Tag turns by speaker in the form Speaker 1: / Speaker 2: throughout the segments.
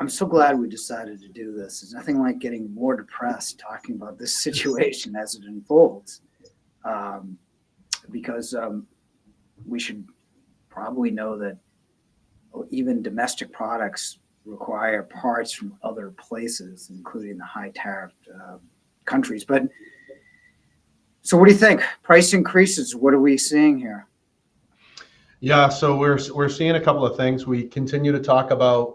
Speaker 1: I'm so glad we decided to do this. There's nothing like getting more depressed talking about this situation as it unfolds, because we should probably know that even domestic products require parts from other places, including the high tariff countries. But so what do you think? Price increases, what are we seeing here?
Speaker 2: Yeah, so we're seeing a couple of things. We continue to talk about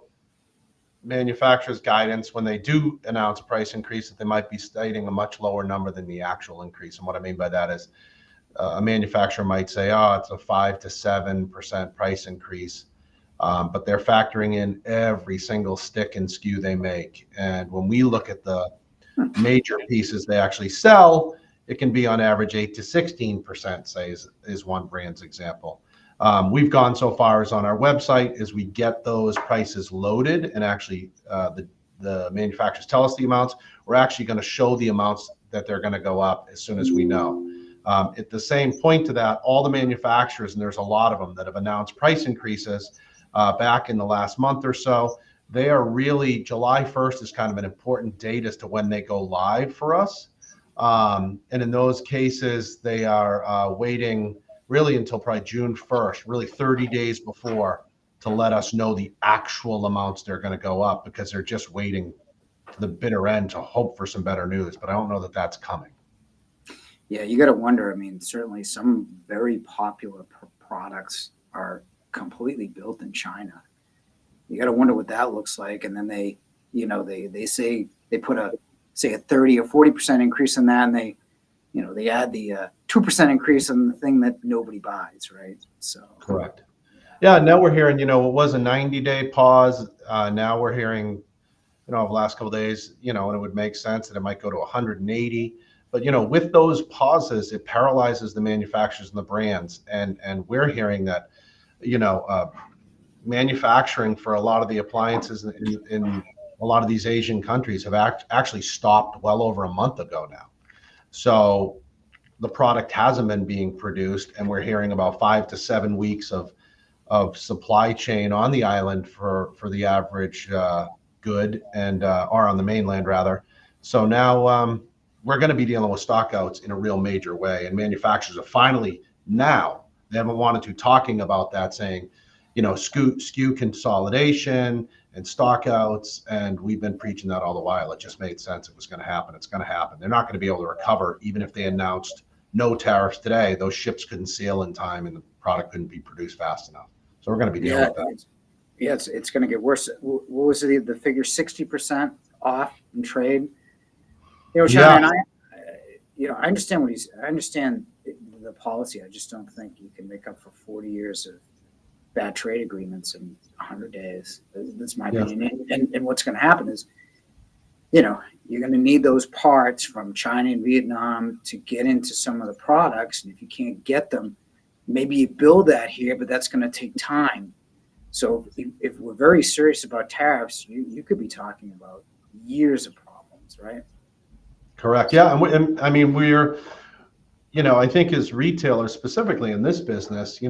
Speaker 2: manufacturers' guidance when they do announce a price increase, that they might be stating a much lower number than the actual increase. And what I mean by that is a manufacturer might say, oh, it's a 5 to 7% price increase, but they're factoring in every single stick and SKU they make. And when we look at the major pieces they actually sell, it can be on average 8 to 16%, say, is one brand's example. We've gone so far as on our website as we get those prices loaded, and actually the manufacturers tell us the amounts. We're actually going to show the amounts that they're going to go up as soon as we know. At the same point to that, all the manufacturers, and there's a lot of them that have announced price increases back in the last month or so, they are really, July 1st is kind of an important date as to when they go live for us. And in those cases, they are waiting really until probably June 1st, really 30 days before, to let us know the actual amounts they're going to go up, because they're just waiting to the bitter end to hope for some better news. But I don't know that that's coming.
Speaker 1: Yeah, you got to wonder. I mean, certainly some very popular products are completely built in China. You got to wonder what that looks like. And then they say they put a 30 or 40% increase in that, and they add the 2% increase on the thing that nobody buys, right? So
Speaker 2: correct. Yeah. Now we're hearing, it was a 90-day pause. Now we're hearing, over the last couple of days, and it would make sense that it might go to 180. But with those pauses, it paralyzes the manufacturers and the brands, and we're hearing that, manufacturing for a lot of the appliances in a lot of these Asian countries have actually stopped well over a month ago now. So the product hasn't been being produced, and we're hearing about 5 to 7 weeks of supply chain on the island for the average good, and or on the mainland rather. So now we're going to be dealing with stockouts in a real major way, and manufacturers are finally, now they haven't wanted to, talking about that, saying, SKU consolidation and stockouts, and we've been preaching that all the while. It just made sense. It was going to happen. It's going to happen. They're not going to be able to recover, even if they announced no tariffs today. Those ships couldn't sail in time, and the product couldn't be produced fast enough. So we're going to be dealing with that.
Speaker 1: Yeah, it's going to get worse. What was the figure? 60% off in trade. China, and I understand I understand the policy. I just don't think you can make up for 40 years of bad trade agreements in 100 days. That's my opinion. And what's going to happen is, you're going to need those parts from China and Vietnam to get into some of the products. And if you can't get them, maybe you build that here, but that's going to take time. So if we're very serious about tariffs, you could be talking about years of problems, right?
Speaker 2: Correct. Yeah. And I mean, we're, I think as retailers, specifically in this business,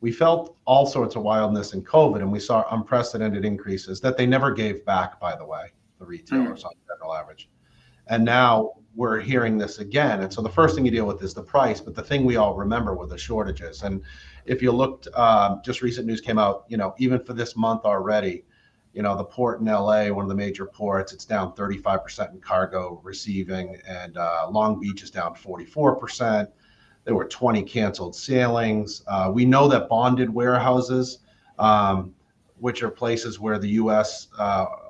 Speaker 2: we felt all sorts of wildness in COVID, and we saw unprecedented increases that they never gave back, by the way, the retailers on general average. And now we're hearing this again. And so the first thing you deal with is the price, but the thing we all remember were the shortages. And if you looked, just recent news came out, even for this month already, the port in LA, one of the major ports, it's down 35% in cargo receiving, and Long Beach is down 44%. There were 20 canceled sailings. We know that bonded warehouses, which are places where the U.S.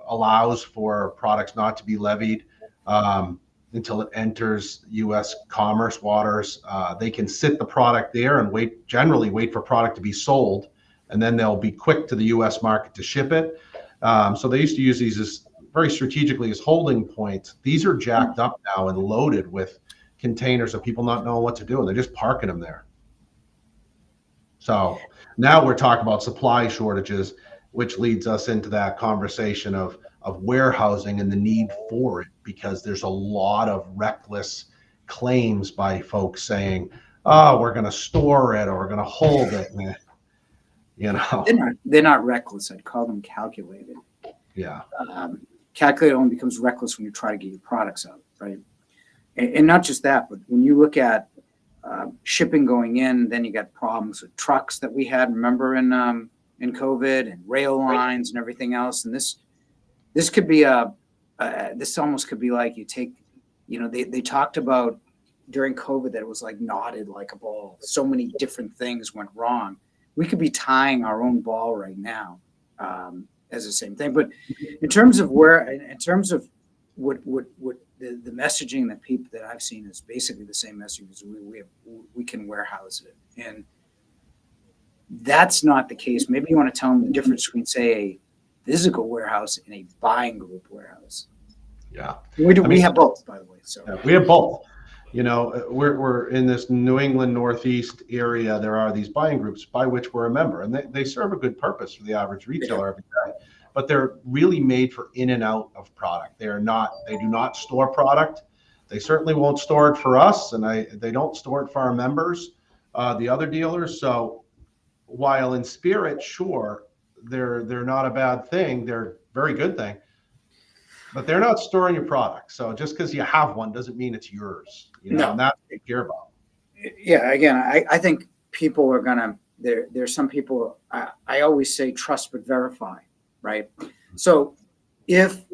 Speaker 2: Allows for products not to be levied until it enters U.S. commerce waters. They can sit the product there and generally wait for product to be sold, and then they'll be quick to the U.S. market to ship it. So they used to use these as very strategically as holding points. These are jacked up now and loaded with containers of people not knowing what to do, and they're just parking them there. So now we're talking about supply shortages, which leads us into that conversation of warehousing and the need for it, because there's a lot of reckless claims by folks saying, oh, we're going to store it or we're going to hold it.
Speaker 1: They're not reckless. I'd call them calculated.
Speaker 2: Yeah.
Speaker 1: Calculated only becomes reckless when you try to get your products out, right? And not just that, but when you look at shipping going in, then you got problems with trucks that we had, remember, in COVID, and rail lines and everything else. And this could be this almost could be like, you take, they talked about during COVID that it was like knotted like a ball. So many different things went wrong. We could be tying our own ball right now, as the same thing. But in terms of what the messaging that I've seen is basically the same messaging as we can warehouse it. And that's not the case. Maybe you want to tell them the difference between, say, a physical warehouse and a buying group warehouse.
Speaker 2: Yeah.
Speaker 1: We have both, by the way. So
Speaker 2: yeah, we have both. We're in this New England Northeast area. There are these buying groups by which we're a member, and they serve a good purpose for the average retailer every day. But they're really made for in and out of product. They do not store product. They certainly won't store it for us, and they don't store it for our members, the other dealers. So while in spirit, sure, they're not a bad thing. They're a very good thing. But they're not storing your product. So just because you have one doesn't mean it's yours.
Speaker 1: No.
Speaker 2: And that's what you care about.
Speaker 1: Yeah, again, I think people are gonna. There's some people. I always say trust but verify, right? So if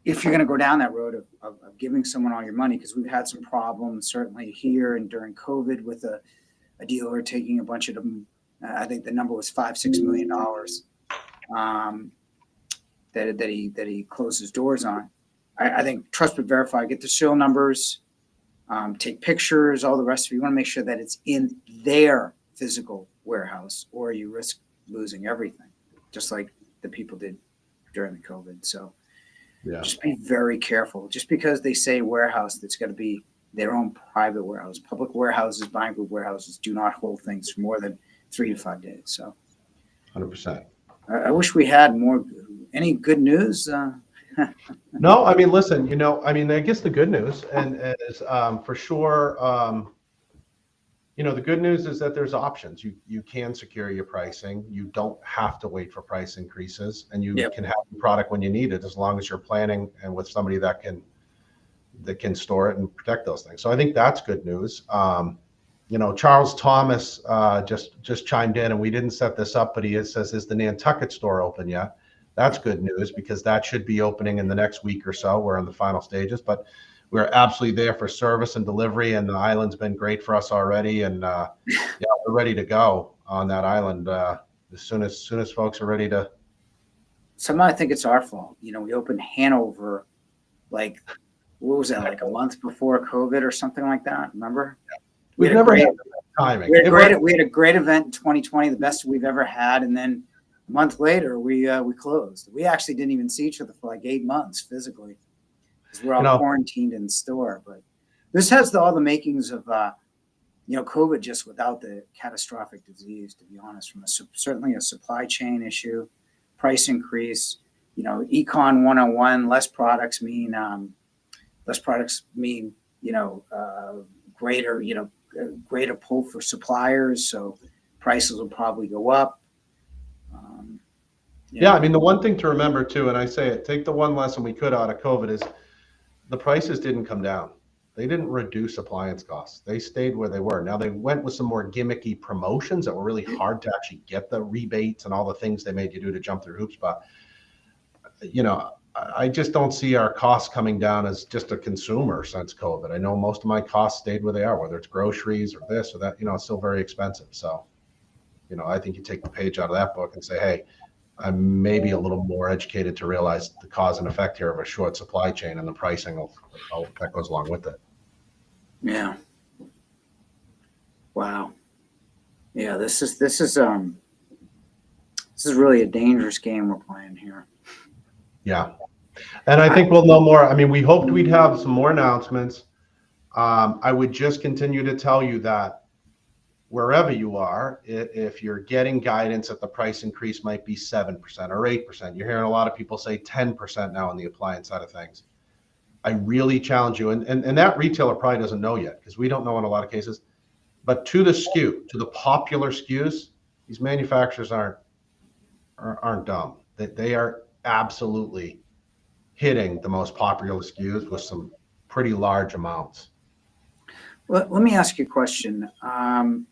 Speaker 1: you're gonna go down that road of giving someone all your money, because we've had some problems certainly here and during COVID with a dealer taking a bunch of them. I think the number was $5-6 million. That he closed his doors on. I think trust but verify, get the serial numbers, take pictures, all the rest of it. You want to make sure that it's in their physical warehouse, or you risk losing everything, just like the people did during the COVID. So just be very careful. Just because they say warehouse, that's got to be their own private warehouse. Public warehouses, buying group warehouses do not hold things for more than 3 to 5 days. So
Speaker 2: 100%.
Speaker 1: I wish we had more. Any good news?
Speaker 2: No, I mean, listen, I guess the good news is for sure, the good news is that there's options. You can secure your pricing. You don't have to wait for price increases, and you can have the product when you need it, as long as you're planning and with somebody that can store it and protect those things. So I think that's good news. Charles Thomas just chimed in, and we didn't set this up, but he says, is the Nantucket store open yet? That's good news, because that should be opening in the next week or so. We're in the final stages, but we're absolutely there for service and delivery, and the island's been great for us already. And we're ready to go on that island as soon as folks are ready to.
Speaker 1: Somehow I think it's our fault. We opened Hanover, like, what was that, like a month before COVID or something like that? Remember?
Speaker 2: We've never had timing.
Speaker 1: We had a great event in 2020, the best we've ever had, and then a month later we closed. We actually didn't even see each other for like 8 months physically, because we're all quarantined in the store. But this has all the makings of COVID, just without the catastrophic disease, to be honest. From certainly a supply chain issue, price increase, Econ 101, less products mean greater pull for suppliers, so prices will probably go up.
Speaker 2: I mean, the one thing to remember too, and I say it, take the one lesson we could out of COVID, is the prices didn't come down. They didn't reduce appliance costs. They stayed where they were. Now they went with some more gimmicky promotions that were really hard to actually get the rebates and all the things they made you do to jump through hoops. But I just don't see our costs coming down as just a consumer since COVID. I know most of my costs stayed where they are, whether it's groceries or this or that, it's still very expensive. So, I think you take the page out of that book and say, hey, I'm maybe a little more educated to realize the cause and effect here of a short supply chain, and the pricing that goes along with it.
Speaker 1: Yeah. Wow. Yeah, this is really a dangerous game we're playing here.
Speaker 2: Yeah. And I think we'll know more. I mean, we hoped we'd have some more announcements. I would just continue to tell you that wherever you are, if you're getting guidance that the price increase might be 7% or 8%, you're hearing a lot of people say 10% now on the appliance side of things. I really challenge you, and that retailer probably doesn't know yet, because we don't know in a lot of cases, but to the SKU, to the popular SKUs, these manufacturers aren't dumb. They are absolutely hitting the most popular SKUs with some pretty large amounts.
Speaker 1: Let me ask you a question. Um,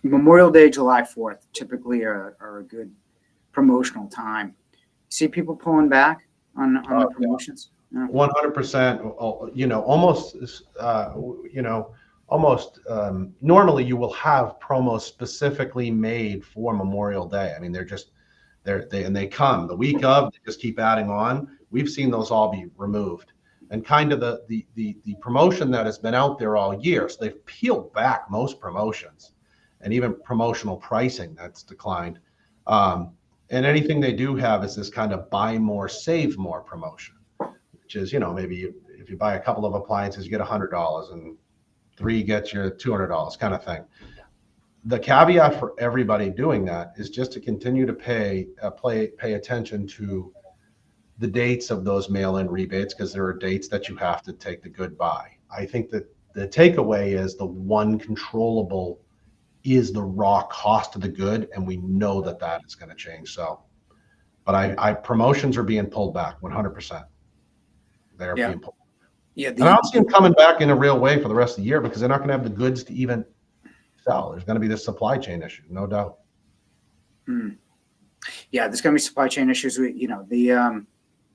Speaker 1: Memorial Day, July 4th, typically are a good promotional time. See people pulling back on the promotions? Yeah.
Speaker 2: 100%, you know, almost, you know, almost normally you will have promos specifically made for Memorial Day. I mean, they come the week of, they just keep adding on. We've seen those all be removed. And kind of the promotion that has been out there all year. So they've peeled back most promotions and even promotional pricing that's declined. And anything they do have is this kind of buy more, save more promotion, which is, you know, maybe if you buy a couple of appliances, you get $100 and 3 gets you $200 kind of thing. The caveat for everybody doing that is just to continue to pay attention to the dates of those mail-in rebates, because there are dates that you have to take the good by. I think that the takeaway is the one controllable is the raw cost of the good, and we know that that is going to change. So, but I promotions are being pulled back 100%. They're being pulled.
Speaker 1: Yeah,
Speaker 2: and I don't see them coming back in a real way for the rest of the year, because they're not going to have the goods to even sell. There's going to be this supply chain issue, no doubt.
Speaker 1: Yeah, there's going to be supply chain issues. You know, the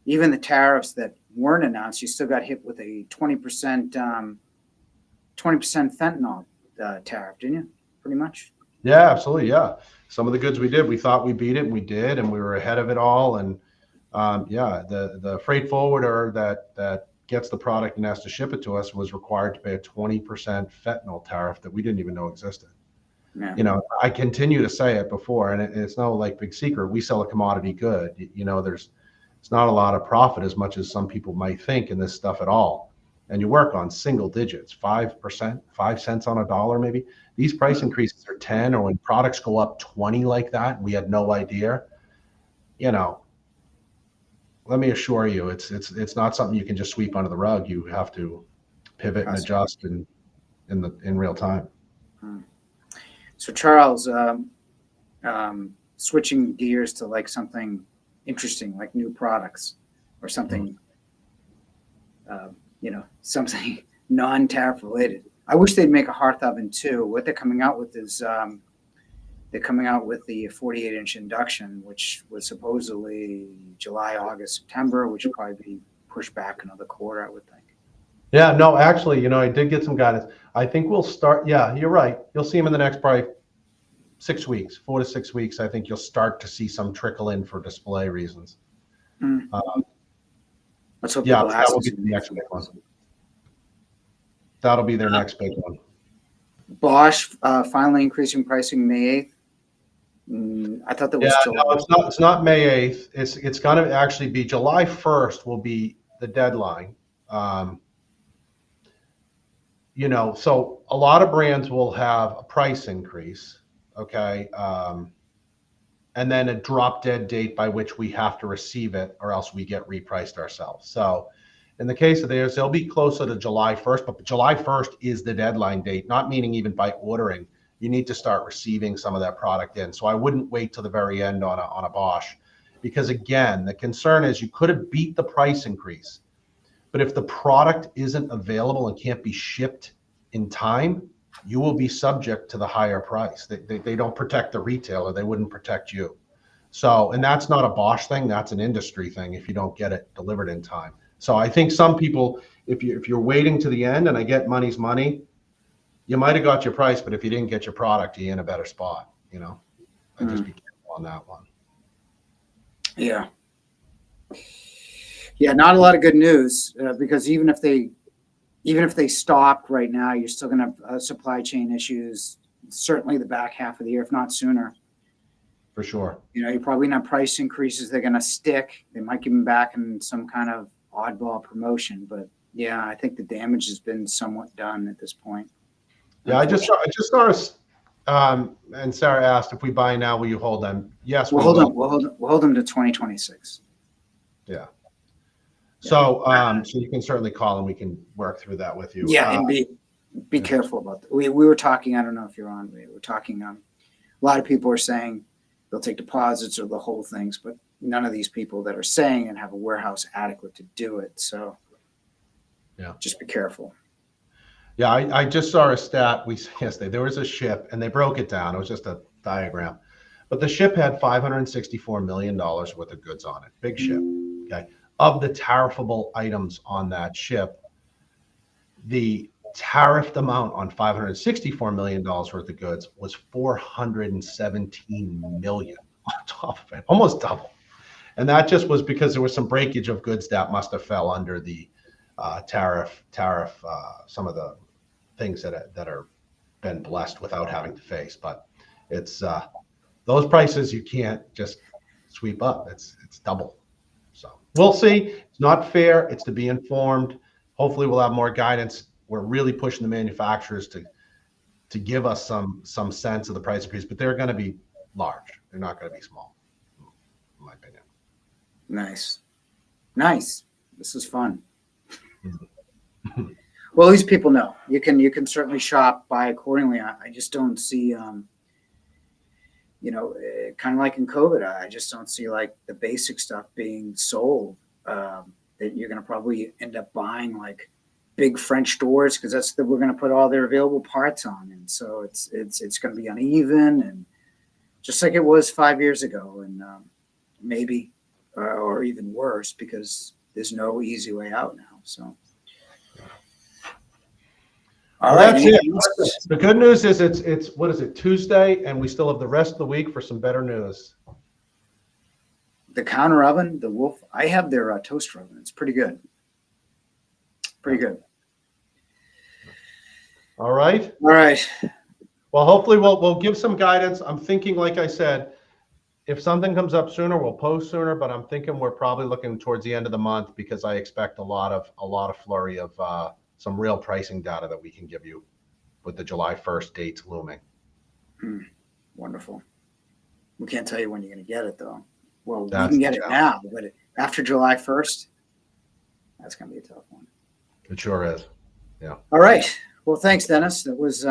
Speaker 1: even the tariffs that weren't announced, you still got hit with a 20% fentanyl tariff, didn't you? Pretty much.
Speaker 2: Yeah, absolutely. Yeah, some of the goods we did, we thought we beat it, and we did, and we were ahead of it all. And yeah, the freight forwarder that gets the product and has to ship it to us was required to pay a 20% fentanyl tariff that we didn't even know existed. Yeah. You know, I continue to say it before, and it's no like big secret. We sell a commodity good. You know, it's not a lot of profit as much as some people might think in this stuff at all. And you work on single digits, 5%, 5 cents on a dollar, maybe. These price increases are 10, or when products go up 20 like that, we had no idea. You know, let me assure you, it's not something you can just sweep under the rug. You have to pivot and adjust in real time.
Speaker 1: So Charles, switching gears to like something interesting, like new products or something, you know, something non-tariff related. I wish they'd make a hearth oven too. What they're coming out with is they're coming out with the 48-inch induction, which was supposedly July, August, September, which will probably be pushed back another quarter, I would think.
Speaker 2: Yeah, no, actually, you know, I did get some guidance. I think we'll start. Yeah, you're right. You'll see them in the next probably 6 weeks, 4 to 6 weeks. I think you'll start to see some trickle in for display reasons.
Speaker 1: Let's hope
Speaker 2: yeah, that will be the next big one. That'll be their next big one.
Speaker 1: Bosch finally increasing pricing May 8th. I thought that was July.
Speaker 2: No, it's not May 8th. It's going to actually be July 1st will be the deadline. You know, so a lot of brands will have a price increase, okay, and then a drop dead date by which we have to receive it, or else we get repriced ourselves. So in the case of theirs, they'll be closer to July 1st, but July 1st is the deadline date, not meaning even by ordering. You need to start receiving some of that product in. So I wouldn't wait till the very end on a Bosch, because again, the concern is you could have beat the price increase, but if the product isn't available and can't be shipped in time, you will be subject to the higher price. They don't protect the retailer. They wouldn't protect you. So, and that's not a Bosch thing. That's an industry thing if you don't get it delivered in time. So I think some people, if you're waiting to the end, and I get money's money, you might have got your price, but if you didn't get your product, you're in a better spot, you know. I'd just be careful on that one.
Speaker 1: Yeah. Yeah, not a lot of good news, because even if they stopped right now, you're still going to have supply chain issues, certainly the back half of the year, if not sooner.
Speaker 2: For sure.
Speaker 1: You know, you're probably not price increases. They're going to stick. They might give them back in some kind of oddball promotion. But yeah, I think the damage has been somewhat done at this point.
Speaker 2: Yeah, I just saw, and Sarah asked if we buy now, will you hold them? Yes,
Speaker 1: we'll hold them. We'll hold them to 2026.
Speaker 2: Yeah. So, so you can certainly call and we can work through that with you.
Speaker 1: Yeah, and be careful about that. We were talking. I don't know if you're on. We were talking. A lot of people are saying they'll take deposits or the whole things, but none of these people that are saying and have a warehouse adequate to do it. So
Speaker 2: Yeah,
Speaker 1: just be careful.
Speaker 2: Yeah, I just saw a stat yesterday. There was a ship, and they broke it down. It was just a diagram. But the ship had $564 million worth of goods on it. Big ship. Okay. Of the tariffable items on that ship, the tariffed amount on $564 million worth of goods was $417 million on top of it, almost double. And that just was because there was some breakage of goods that must have fell under the tariff, some of the things that are been blessed without having to face. But it's those prices you can't just sweep up. It's double. So we'll see. It's not fair. It's to be informed. Hopefully we'll have more guidance. We're really pushing the manufacturers to give us some sense of the price increase, but they're going to be large. They're not going to be small, in my opinion.
Speaker 1: Nice. This is fun. Well, these people know you can certainly shop, buy accordingly. I just don't see, kind of like in COVID, I just don't see like the basic stuff being sold. That you're going to probably end up buying like big French doors because that's we're going to put all their available parts on, and so it's going to be uneven and just like it was 5 years ago, and maybe or even worse because there's no easy way out now. So.
Speaker 2: All right, that's it. The good news is it's what is it, Tuesday, and we still have the rest of the week for some better news.
Speaker 1: The counter oven, the Wolf, I have their toaster oven. It's pretty good. Pretty good.
Speaker 2: All right.
Speaker 1: All right.
Speaker 2: Well, hopefully we'll give some guidance. I'm thinking, like I said, if something comes up sooner, we'll post sooner, but I'm thinking we're probably looking towards the end of the month because I expect a lot of flurry of some real pricing data that we can give you with the July 1st dates looming.
Speaker 1: Wonderful. We can't tell you when you're going to get it, though. Well,
Speaker 2: That's
Speaker 1: we can get it now, but after July 1st, that's going to be a tough one.
Speaker 2: It sure is. Yeah.
Speaker 1: All right. Well, thanks, Dennis. That was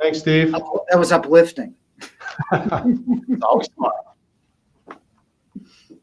Speaker 2: thanks, Steve.
Speaker 1: that was uplifting.
Speaker 2: It's always fun.